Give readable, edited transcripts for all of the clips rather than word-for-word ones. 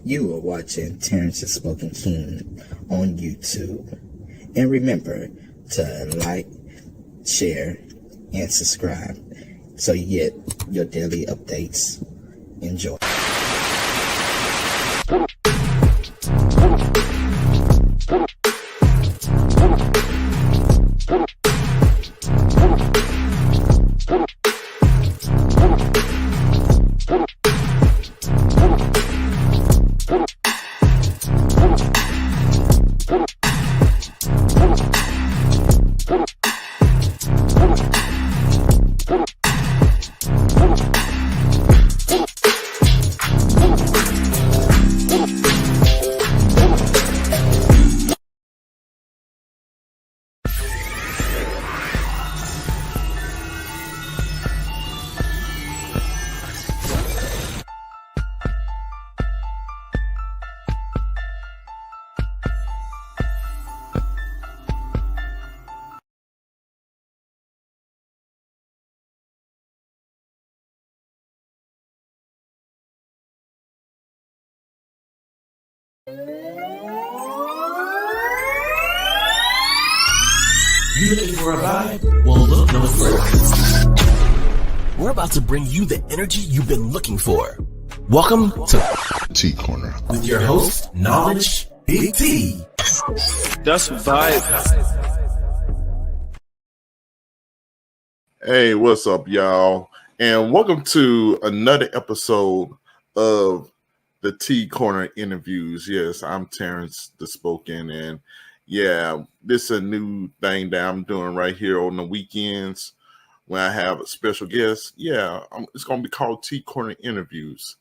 You are watching Terrence's Spoken King on YouTube. And remember to like, share, and subscribe so you get your daily updates. Enjoy. You looking for a vibe? Well, look no further. We're about to bring you the energy you've been looking for. Welcome to T Corner with your host, Knowledge Big T. That's vibe. Hey, what's up, y'all? And welcome to another episode of the T Corner interviews. Yes, I'm Terrence the Spoken, and yeah, this is a new thing that I'm doing right here on the weekends when I have a special guest. Yeah, it's going to be called T Corner Interviews.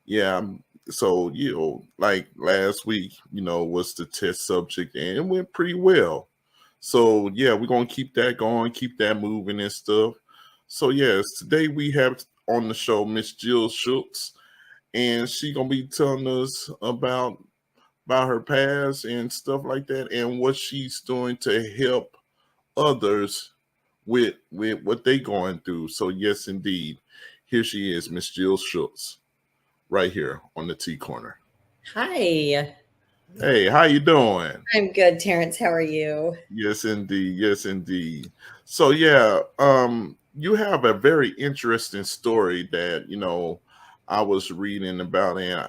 Yeah, so, like last week, was the test subject, and it went pretty well. So, yeah, we're going to keep that going, keep that moving and stuff. So, yes, today we have on the show Miss Jill Schultz, and she's going to be telling us about her past and stuff like that, and what she's doing to help others with what they going through. So yes, indeed, here she is, Miss Jill Schultz, right here on the T Corner. Hi. Hey, how you doing? I'm good, Terrence. How are you? Yes, indeed. Yes, indeed. So yeah, you have a very interesting story that I was reading about, and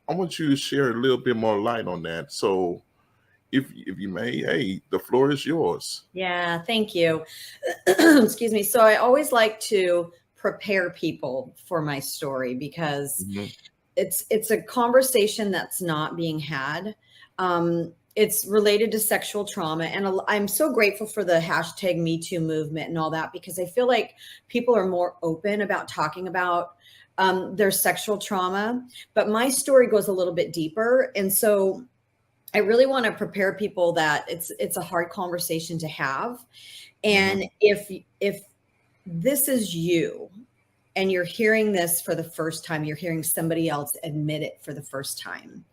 I want you to share a little bit more light on that. So, if you may, hey, the floor is yours. Yeah, thank you. Excuse me. So I always like to prepare people for my story because it's a conversation that's not being had. It's related to sexual trauma, and I'm so grateful for the hashtag Me Too movement and all that, because I feel like people are more open about talking about their sexual trauma, but my story goes a little bit deeper. And so I really want to prepare people that it's a hard conversation to have. And if this is you and you're hearing this for the first time, you're hearing somebody else admit it for the first time,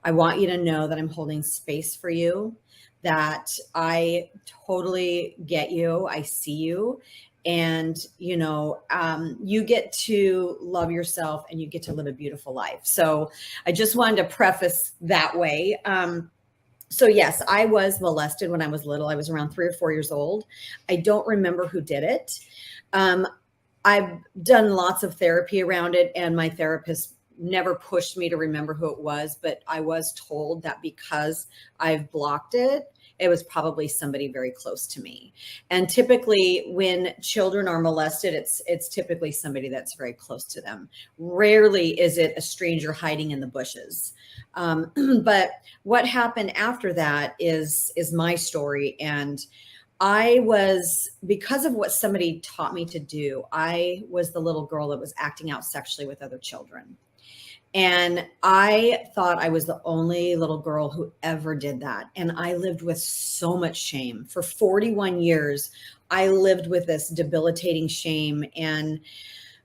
I want you to know that I'm holding space for you, that I totally get you. I see you. And, you get to love yourself and you get to live a beautiful life. So I just wanted to preface that way. So yes, I was molested when I was little. I was around 3 or 4 years old. I don't remember who did it. I've done lots of therapy around it, and my therapist never pushed me to remember who it was, but I was told that because I've blocked it, it was probably somebody very close to me. And typically when children are molested, it's typically somebody that's very close to them. Rarely is it a stranger hiding in the bushes. But what happened after that is my story. And because of what somebody taught me to do, I was the little girl that was acting out sexually with other children. And I thought I was the only little girl who ever did that. And I lived with so much shame. For 41 years, I lived with this debilitating shame. And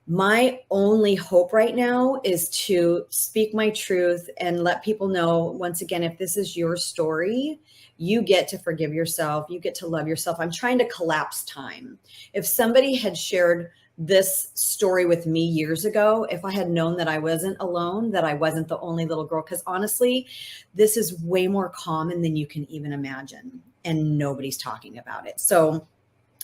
my only hope right now is to speak my truth and let people know, once again, if this is your story, you get to forgive yourself. You get to love yourself. I'm trying to collapse time. If somebody had shared this story with me years ago, if I had known that I wasn't alone, that I wasn't the only little girl, because honestly, this is way more common than you can even imagine, and nobody's talking about it. So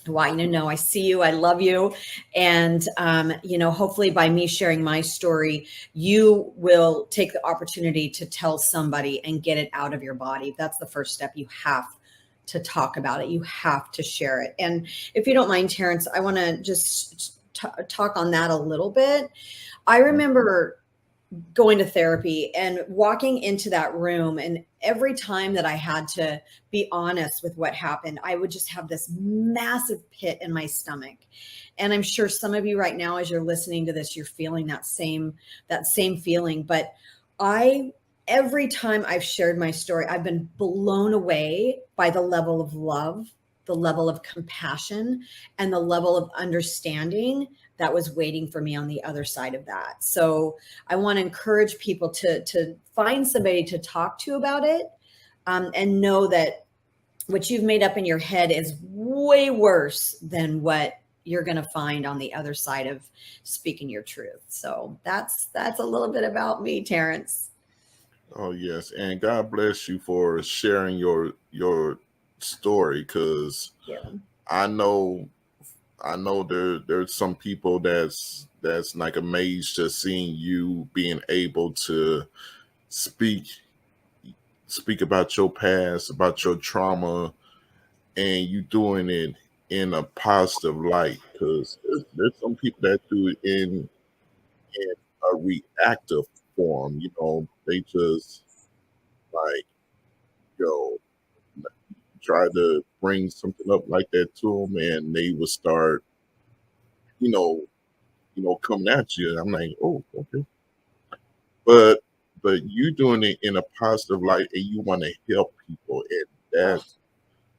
I want you to know I see you, I love you. And, hopefully by me sharing my story, you will take the opportunity to tell somebody and get it out of your body. That's the first step. You have to talk about it. You have to share it. And if you don't mind, Terrence, I want to just talk on that a little bit. I remember going to therapy and walking into that room, and every time that I had to be honest with what happened, I would just have this massive pit in my stomach. And I'm sure some of you right now, as you're listening to this, you're feeling that same feeling. But every time I've shared my story, I've been blown away by the level of love, the level of compassion, and the level of understanding that was waiting for me on the other side of that. So I want to encourage people to find somebody to talk to about it, and know that what you've made up in your head is way worse than what you're going to find on the other side of speaking your truth. So that's a little bit about me, Terrence. Oh yes, and God bless you for sharing your story, because I know there's some people that's like amazed just seeing you being able to speak about your past, about your trauma, and you doing it in a positive light, because there's some people that do it in a reactive form. They just like, try to bring something up like that to them, and they will start, coming at you. I'm like, oh, okay. But you doing it in a positive light, and you want to help people, and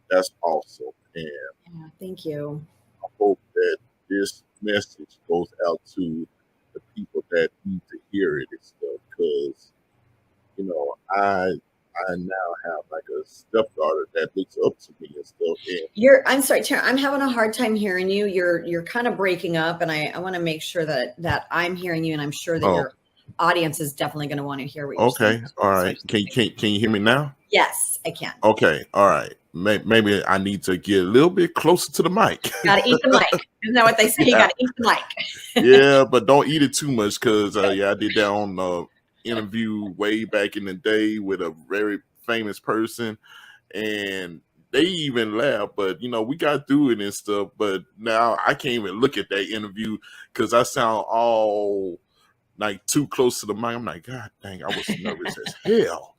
that's awesome. And Yeah, thank you. I hope that this message goes out to the people that need to hear it and stuff, because I now have like a stepdaughter that looks up to me and stuff. And I'm sorry, Terrence, I'm having a hard time hearing you. You're kind of breaking up, and I want to make sure that I'm hearing you, and I'm sure that your audience is definitely going to want to hear what you're saying. Okay, all right. Can you hear me now? Yes, I can. Okay, all right. Maybe I need to get a little bit closer to the mic. Got to eat the mic. Isn't that what they say? You got to eat the mic. Yeah, but don't eat it too much, because I did that on the interview way back in the day with a very famous person, and they even laughed. But we got through it and stuff. But now I can't even look at that interview because I sound all like too close to the mic. I'm like, God dang, I was nervous as hell.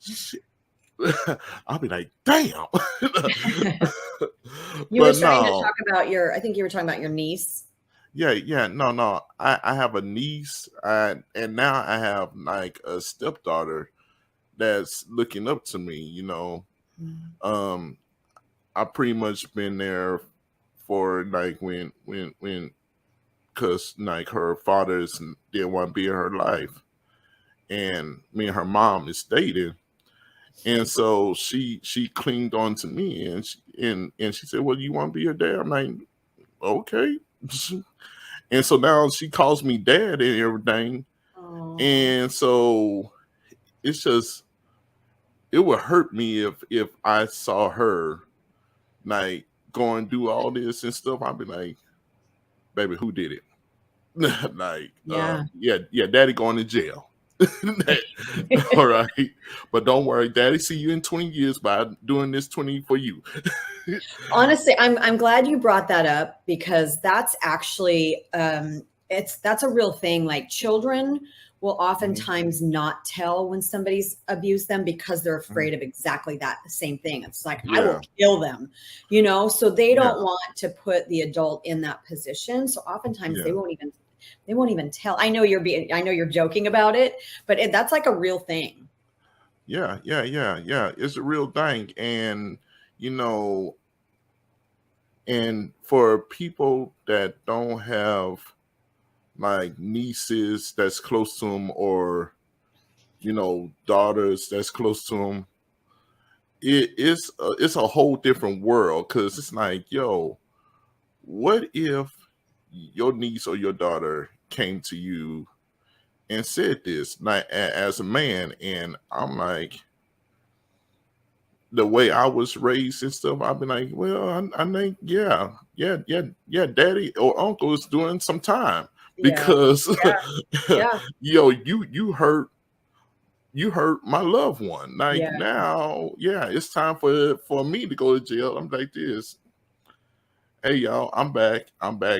Shit. I'll be like, damn. You were trying to talk about I think you were talking about your niece. Yeah. No. I have a niece, and now I have like a stepdaughter that's looking up to me. I pretty much been there for like when because like her fathers didn't want to be in her life, and me and her mom is dating. And so she clinged on to me, and she said, well, you want to be her dad? I'm like, okay. And so now she calls me dad and everything. Oh. And so it's just, it would hurt me if I saw her like going through all this and stuff. I'd be like, baby, who did it? Like, yeah, daddy going to jail. All right, but don't worry, daddy see you in 20 years by doing this 20 for you. Honestly, I'm glad you brought that up, because that's actually that's a real thing. Like, children will oftentimes not tell when somebody's abused them because they're afraid of exactly that same thing. It's like, I will kill them, so they don't want to put the adult in that position. So oftentimes they won't even tell. I know you're joking about it, but that's like a real thing. Yeah. It's a real thing. And, and for people that don't have like nieces that's close to them, or, daughters that's close to them, it's a whole different world. 'Cause it's like, yo, what if your niece or your daughter came to you and said this, like, as a man, and I'm like, the way I was raised and stuff, I've been like, well, I think, yeah, daddy or uncle is doing some time, Yeah. because Yeah. Yeah. you hurt my loved one. Like, Yeah. now, yeah, it's time for me to go to jail. I'm like this. Hey y'all, I'm back.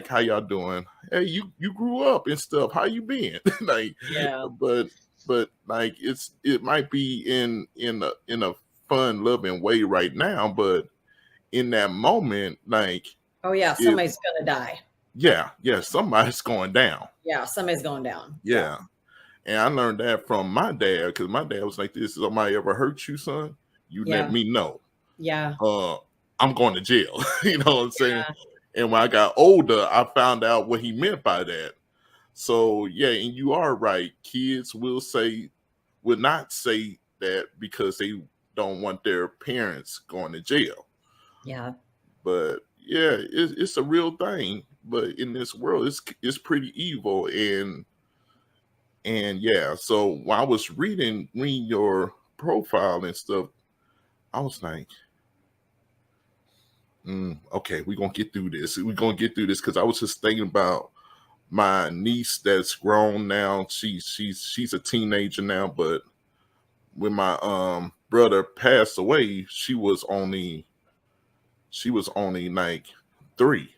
How y'all doing? Hey, you grew up and stuff. How you been? Like, Yeah. but like, it might be in a fun, loving way right now, but in that moment, like, Oh yeah. it, Somebody's gonna die. yeah, somebody's going down. Yeah. Somebody's going down. Yeah. And I learned that from my dad, because my dad was like, this: somebody ever hurt you, son, you let Yeah. me know. Yeah. I'm going to jail. You know what I'm saying? Yeah. And when I got older, I found out what he meant by that. So yeah, and you are right. Kids will not say that because they don't want their parents going to jail. Yeah. But yeah, it's a real thing. But in this world, it's pretty evil. And yeah, so while I was reading your profile and stuff, I was like, okay, we're gonna get through this. We're gonna get through this, because I was just thinking about my niece that's grown now. She's a teenager now, but when my brother passed away, she was only like 3.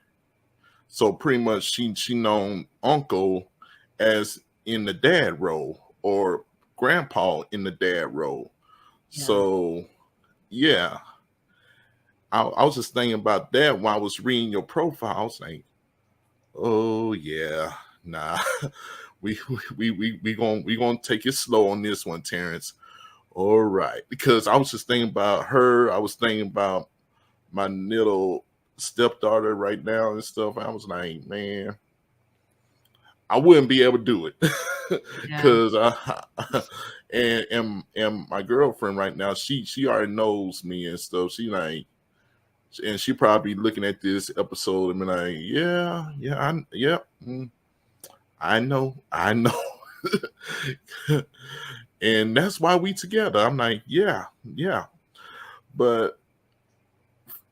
So pretty much she known uncle as in the dad role, or grandpa in the dad role. Yeah. So yeah, I was just thinking about that while I was reading your profile. I was like, oh yeah, nah, we gonna take it slow on this one, Terrence. All right, because I was just thinking about her. I was thinking about my little stepdaughter right now and stuff. I was like, man, I wouldn't be able to do it, Yeah. because and my girlfriend right now, she already knows me and stuff. She like, and she probably looking at this episode and be like, I know. And that's why we together. I'm like, yeah. But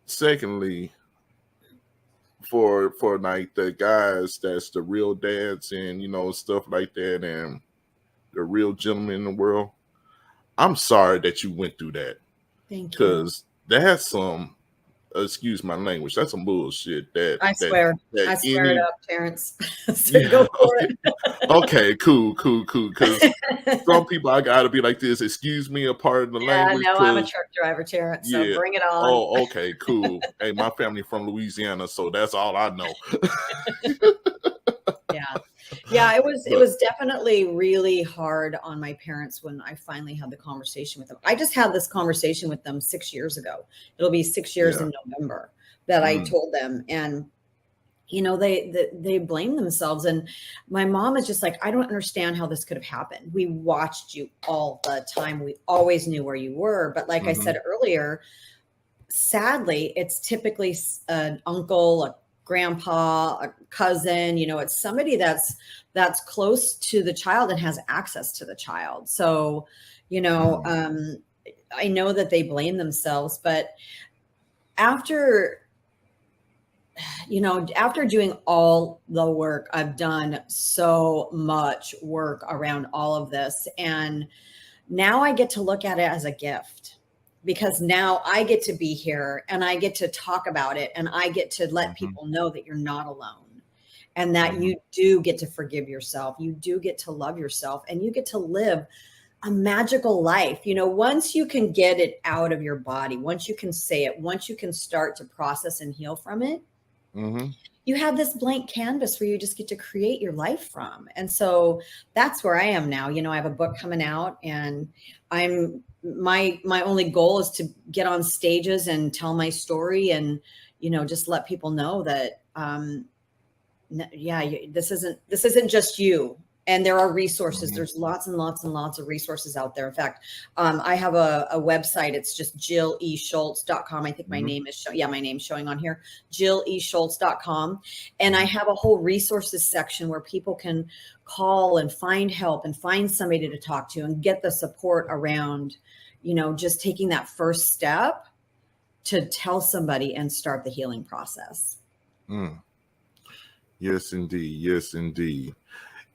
secondly, for like the guys that's the real dads and stuff like that, and the real gentlemen in the world, I'm sorry that you went through that, Thank you. because that's some, excuse my language, that's some bullshit. I swear it up, Terrence. So Yeah, go for it. okay, cool. Because some people, I gotta be like this. Excuse me, a part of the language. No, I'm a truck driver, Terrence. So Yeah. bring it on. Oh, okay, cool. Hey, my family from Louisiana, so that's all I know. Yeah, it was definitely really hard on my parents when I finally had the conversation with them. I just had this conversation with them 6 years ago. It'll be 6 years in November that I told them, and they blame themselves. And my mom is just like, I don't understand how this could have happened. We watched you all the time. We always knew where you were. But like I said earlier, sadly, it's typically an uncle, a grandpa, a cousin, it's somebody that's close to the child and has access to the child. So, I know that they blame themselves, but after doing all the work, I've done so much work around all of this. And now I get to look at it as a gift, because now I get to be here and I get to talk about it, and I get to let people know that you're not alone, and that you do get to forgive yourself. You do get to love yourself, and you get to live a magical life. Once you can get it out of your body, once you can say it, once you can start to process and heal from it, you have this blank canvas where you just get to create your life from. And so that's where I am now. I have a book coming out, and my only goal is to get on stages and tell my story, and just let people know that this isn't just you. And there are resources. There's lots and lots and lots of resources out there. In fact, I have a website. It's just JillESchultz.com. I think my name is my name's showing on here, JillESchultz.com. And I have a whole resources section where people can call and find help and find somebody to talk to and get the support around, just taking that first step to tell somebody and start the healing process. Yes, indeed. Yes, indeed.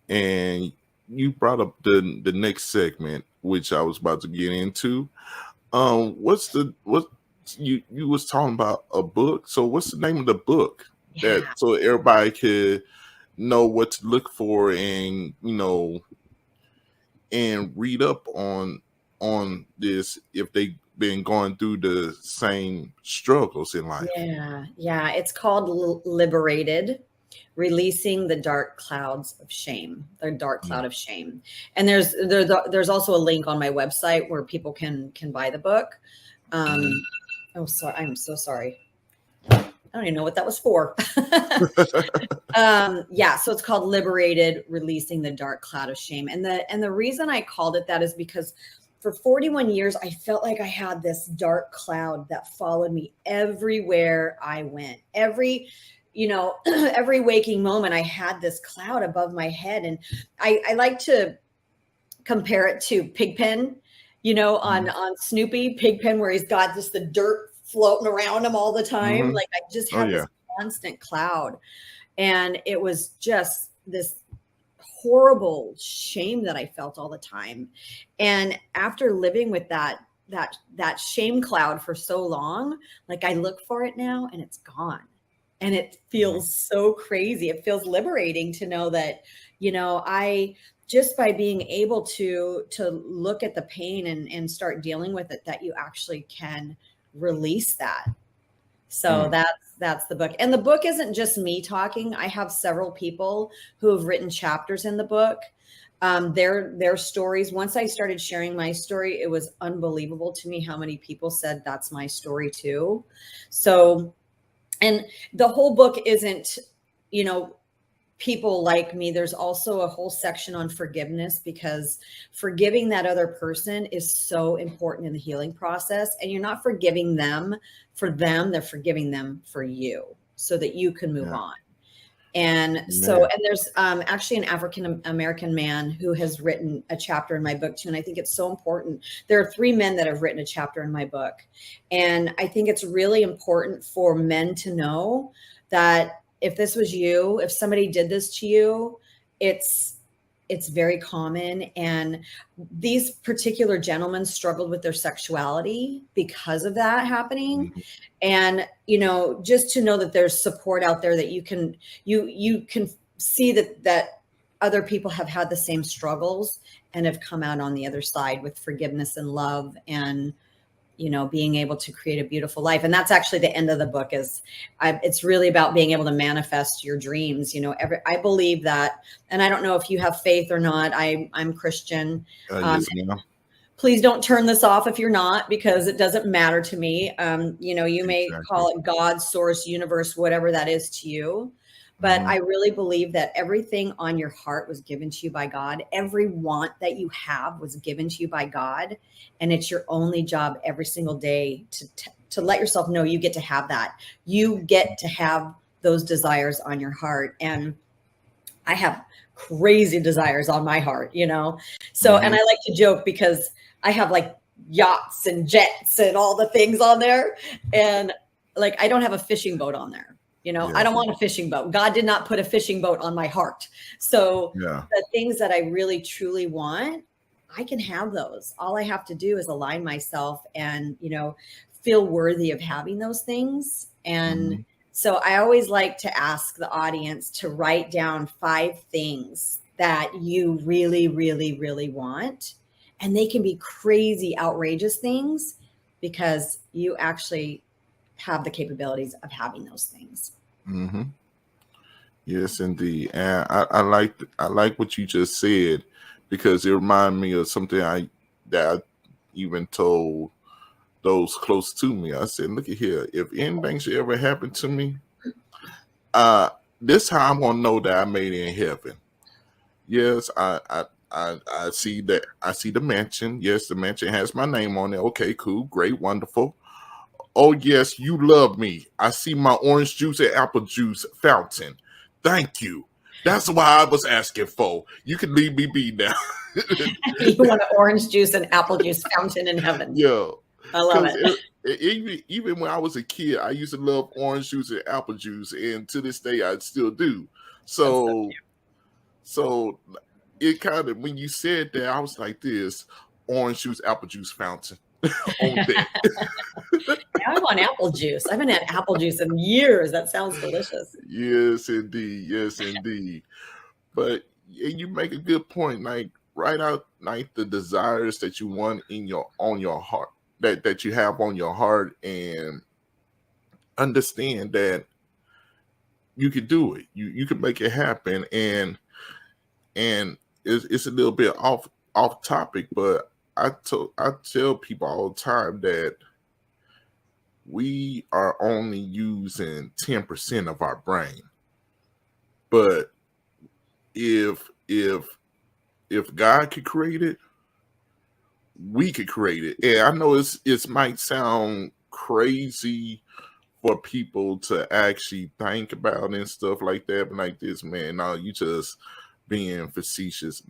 And you brought up the next segment, which I was about to get into. You was talking about a book. So what's the name of the book that so everybody could know what to look for and and read up on this if they've been going through the same struggles in life? Yeah. It's called Liberated. Releasing the dark clouds of shame, the dark cloud of shame. And there's also a link on my website where people can buy the book. I'm so sorry. I don't even know what that was for. So it's called Liberated, Releasing the Dark Cloud of Shame. And the reason I called it that is because for 41 years, I felt like I had this dark cloud that followed me everywhere I went. Every waking moment, I had this cloud above my head. And I like to compare it to Pigpen, on Snoopy, Pigpen, where he's got just the dirt floating around him all the time. Like I just had this constant cloud. And it was just this horrible shame that I felt all the time. And after living with that shame cloud for so long, like I look for it now and it's gone. And it feels so crazy. It feels liberating to know that, I just by being able to look at the pain and start dealing with it, that you actually can release that. So that's the book. And the book isn't just me talking. I have several people who have written chapters in the book. Their stories. Once I started sharing my story, it was unbelievable to me how many people said that's my story too. So, and the whole book isn't, people like me. There's also a whole section on forgiveness, because forgiving that other person is so important in the healing process. And you're not forgiving them for them, they're forgiving them for you so that you can move on. And so, and there's actually an African-American man who has written a chapter in my book too. And I think it's so important. There are 3 men that have written a chapter in my book. And I think it's really important for men to know that if this was you, if somebody did this to you, it's very common. And these particular gentlemen struggled with their sexuality because of that happening. And, just to know that there's support out there, that you can see that other people have had the same struggles and have come out on the other side with forgiveness and love and, being able to create a beautiful life. And that's actually the end of the book. It's really about being able to manifest your dreams. I believe that, and I don't know if you have faith or not. I'm Christian. Yes, please don't turn this off if you're not, because it doesn't matter to me. You may call it God, source, universe, whatever that is to you. But I really believe that everything on your heart was given to you by God. Every want that you have was given to you by God. And it's your only job every single day to let yourself know you get to have that. You get to have those desires on your heart. And I have crazy desires on my heart, So, and I like to joke because I have like yachts and jets and all the things on there. And like, I don't have a fishing boat on there. I don't want a fishing boat. God did not put a fishing boat on my heart. So the things that I really, truly want, I can have those. All I have to do is align myself and, feel worthy of having those things. And so I always like to ask the audience to write down 5 things that you really, really, really want. And they can be crazy, outrageous things, because you actually have the capabilities of having those things. Yes, indeed. And I like what you just said, because it reminded me of something that I even told those close to me. I said, look at here, if anything should ever happen to me, this how I'm gonna know that I made it in heaven. Yes, I see that. I see the mansion. Yes, the mansion has my name on it. Okay, cool, great, wonderful. Oh yes, you love me. I see my orange juice and apple juice fountain. Thank you. That's why I was asking for. You can leave me be now. You want an orange juice and apple juice fountain in heaven. Yeah, I love because it. even when I was a kid, I used to love orange juice and apple juice, and to this day, I still do. That's so So, so it kind of when you said that, I was like, "This orange juice, apple juice fountain on cute. deck." Now I want apple juice. I haven't had apple juice in years. That sounds delicious. Yes, indeed. Yes, indeed. But you make a good point. Like write out like the desires that you want in your on your heart that you have on your heart, and understand that you can do it. You can make it happen. And it's a little bit off topic, but I tell people all the time that we are only using 10% of our brain. But if God could create it, we could create it. And I know it might sound crazy for people to actually think about and stuff like that, but like this, man, no, you just being facetious.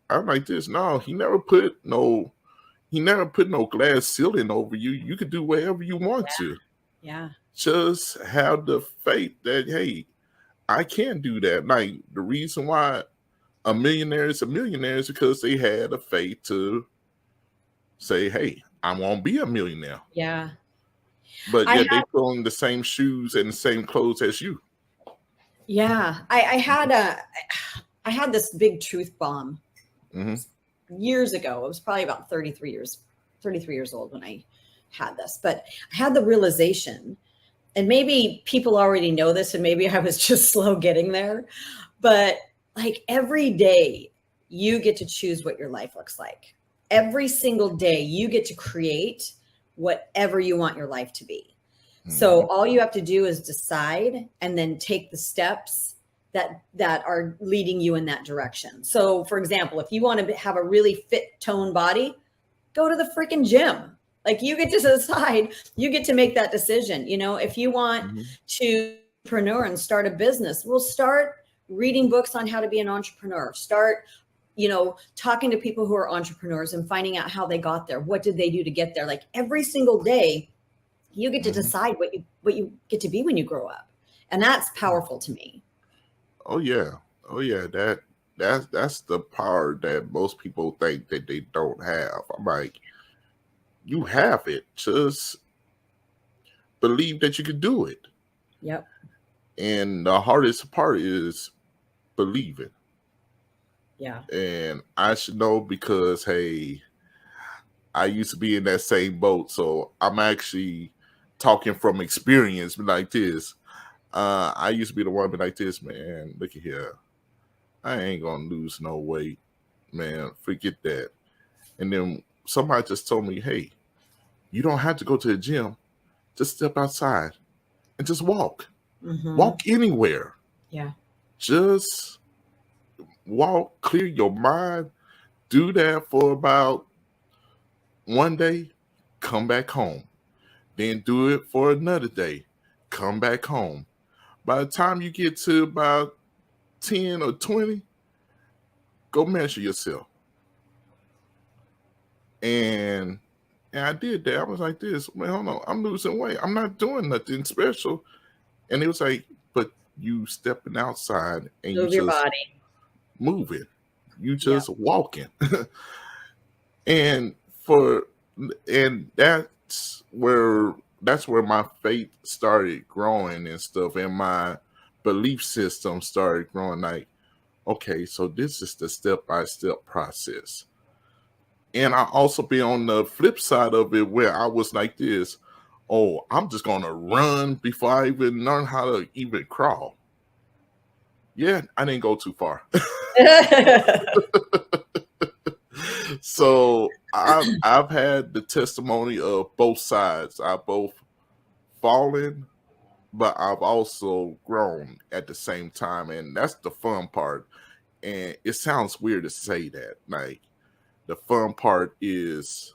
I'm like this. No, he never put no glass ceiling over you. You could do whatever you want to. Yeah. Just have the faith that hey, I can do that. Like the reason why a millionaire is because they had a faith to say, hey, I won't be a millionaire. Yeah. But I yet they put on the same shoes and the same clothes as you. Yeah. I had this big truth bomb years ago. It was probably about 33 years old when I had this, but I had the realization, and maybe people already know this, and maybe I was just slow getting there, but like every day you get to choose what your life looks like. Every single day you get to create whatever you want your life to be. So all you have to do is decide and then take the steps that are leading you in that direction. So for example, if you want to have a really fit toned body, go to the freaking gym. Like you get to decide, you get to make that decision. You know, if you want to entrepreneur and start a business, we'll start reading books on how to be an entrepreneur. Start, talking to people who are entrepreneurs and finding out how they got there. What did they do to get there? Like every single day, you get to decide what you get to be when you grow up. And that's powerful to me. Oh yeah. That's the power that most people think that they don't have. I'm like, you have it. Just believe that you can do it. Yep. And the hardest part is believing. Yeah. And I should know because hey, I used to be in that same boat. So I'm actually talking from experience like this. I used to be the one be like this, man. Look at here. I ain't gonna lose no weight, man. Forget that. And then somebody just told me, hey, you don't have to go to the gym. Just step outside and just walk. Walk anywhere. Yeah. Just walk, clear your mind. Do that for about one day, come back home. Then do it for another day, come back home. By the time you get to about 10 or 20, go measure yourself. And I did that. I was like this, man, hold on, I'm losing weight. I'm not doing nothing special. And it was like, but you stepping outside and move you your just body. moving. You just walking. and that's where my faith started growing and stuff, and my belief system started growing. Like, okay, so this is the step-by-step process. And I also be on the flip side of it where I was like this, oh, I'm just gonna run before I even learn how to even crawl. Yeah, I didn't go too far. So I've had the testimony of both sides. I've both fallen, but I've also grown at the same time, and that's the fun part. And it sounds weird to say that. Like, the fun part is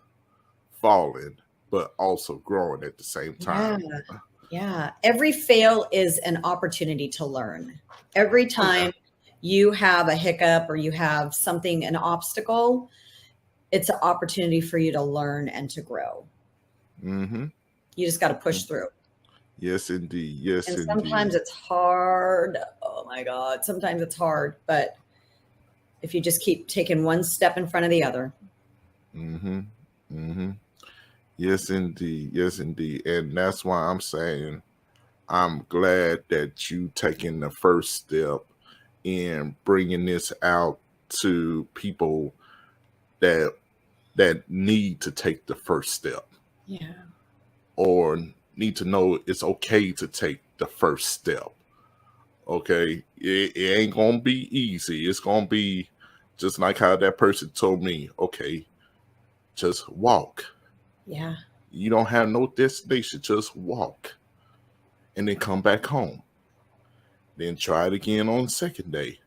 falling, but also growing at the same time. Yeah. Every fail is an opportunity to learn. Every time you have a hiccup or you have something, an obstacle, it's an opportunity for you to learn and to grow. Mm-hmm. You just got to push through. Yes, indeed. Yes, And indeed. sometimes it's hard. Oh my God. Sometimes it's hard, but if you just keep taking one step in front of the other. Mm-hmm. Mm-hmm. Yes, indeed. Yes, indeed. And that's why I'm saying I'm glad that you taking the first step in bringing this out to people that need to take the first step. Yeah. Or need to know it's okay to take the first step. Okay, it ain't gonna be easy. It's gonna be just like how that person told me. Okay, just walk. Yeah. You don't have no destination. Just walk, and then come back home. Then try it again on the second day.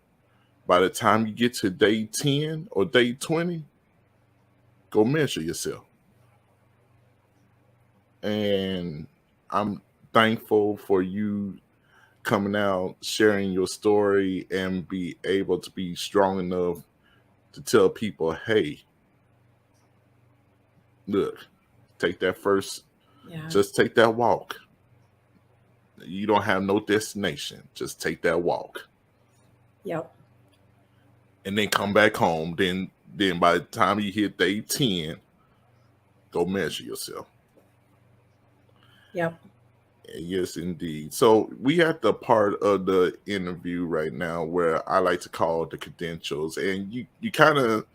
By the time you get to day 10 or day 20, go measure yourself. And I'm thankful for you coming out, sharing your story, and be able to be strong enough to tell people, hey, look, take that first, just take that walk. You don't have no destination. Just take that walk. Yep. And then come back home. Then by the time you hit day 10, go measure yourself. Yep. Yes, indeed. So we at the part of the interview right now where I like to call the credentials, and you kind of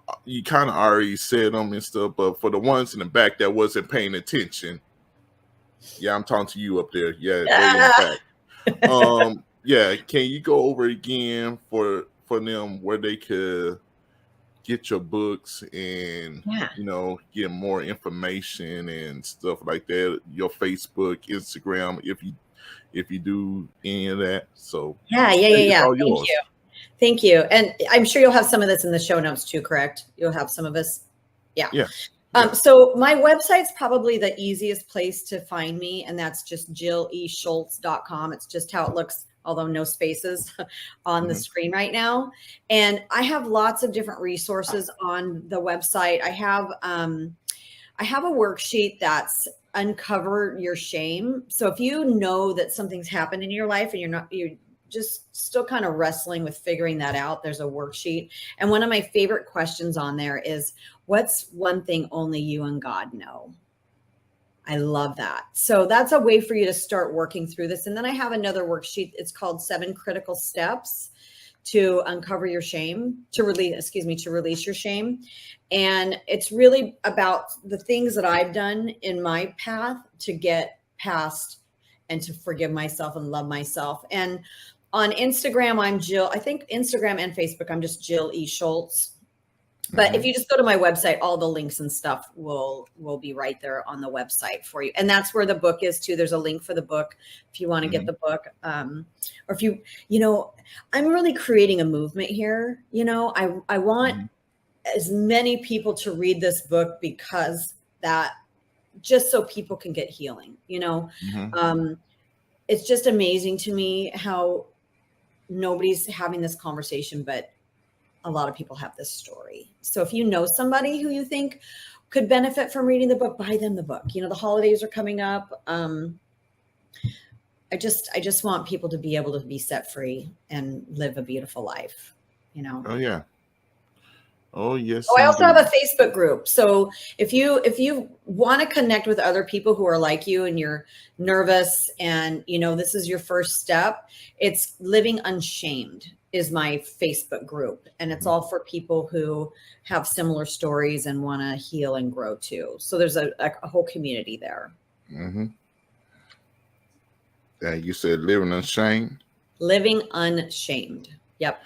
already said them and stuff, but for the ones in the back that wasn't paying attention, yeah, I'm talking to you up there. Yeah, way in the back. Yeah, can you go over again for them where they could get your books and get more information and stuff like that, your Facebook, Instagram, if you do any of that. So yeah. Thank you. And I'm sure you'll have some of this in the show notes too, correct? You'll have some of this. Yeah. So my website's probably the easiest place to find me, and that's just jilleschultz.com. It's just how it looks, although no spaces on the screen right now. And I have lots of different resources on the website. I have a worksheet that's uncover your shame. So if you know that something's happened in your life and you're just still kind of wrestling with figuring that out, there's a worksheet. And one of my favorite questions on there is, what's one thing only you and God know? I love that. So that's a way for you to start working through this. And then I have another worksheet. It's called 7 Critical Steps to Uncover Your Shame, to release your shame. And it's really about the things that I've done in my path to get past and to forgive myself and love myself. And on Instagram, I'm Jill. I think Instagram and Facebook, I'm just Jill E. Schultz. But if you just go to my website, all the links and stuff will be right there on the website for you. And that's where the book is too. There's a link for the book if you want to get the book. Or if I'm really creating a movement here. I want as many people to read this book because that just so people can get healing, it's just amazing to me how nobody's having this conversation, but a lot of people have this story. So if you know somebody who you think could benefit from reading the book, buy them the book. The holidays are coming up. I just want people to be able to be set free and live a beautiful life, Oh yeah. Oh yes. I also have a Facebook group. So if you want to connect with other people who are like you and you're nervous and this is your first step, it's Living Unshamed is my Facebook group. And it's all for people who have similar stories and want to heal and grow too. So there's a whole community there. Yeah, you said Living Unshamed? Living Unshamed. Yep.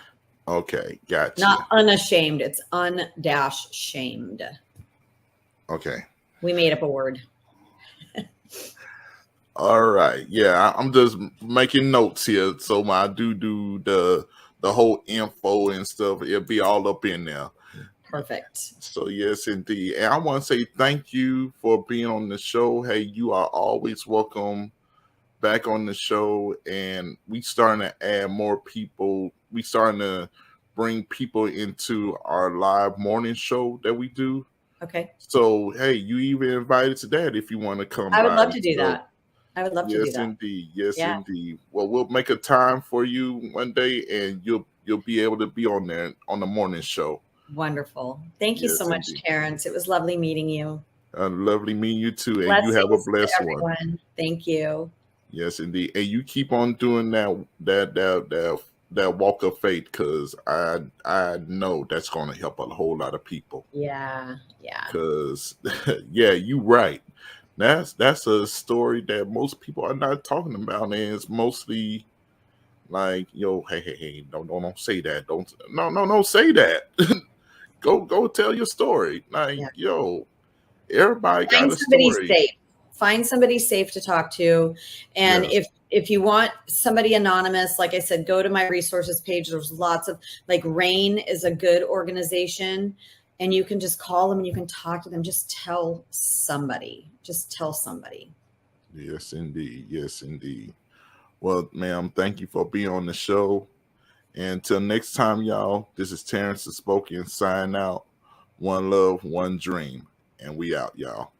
Okay, gotcha. Not unashamed. It's un-shamed. Okay. We made up a word. All right. Yeah, I'm just making notes here. So when I do the the whole info and stuff. It'll be all up in there. Perfect. So yes, indeed. And I want to say thank you for being on the show. Hey, you are always welcome back on the show. And we starting to add more people. We starting to bring people into our live morning show that we do. Okay. So hey, you even invited to that if you want to come. I would by. love to do So, that. I would love to do yes, that. indeed. Yes, Yeah. indeed. Well, we'll make a time for you one day, and you'll be able to be on there on the morning show. Wonderful. Thank you so Yes, much, indeed. Terrence. It was lovely meeting you. Lovely meeting you too, and you have a Blessings to blessed one. everyone. Thank you. Yes, indeed. And you keep on doing that walk of faith, because I know that's going to help a whole lot of people. Yeah. Yeah. Because yeah, you right. That's a story that most people are not talking about, and it's mostly like, hey, don't say that. Don't say that. Go tell your story. Like, Yeah. everybody got Find a somebody story. safe. Find somebody safe to talk to. And if you want somebody anonymous, like I said, go to my resources page. There's lots of, like, RAIN is a good organization, and you can just call them and you can talk to them. Just tell somebody. Yes, indeed. Yes, indeed. Well, ma'am, thank you for being on the show. And until next time, y'all, this is Terrence the Spoken, sign out. One love, one dream. And we out, y'all.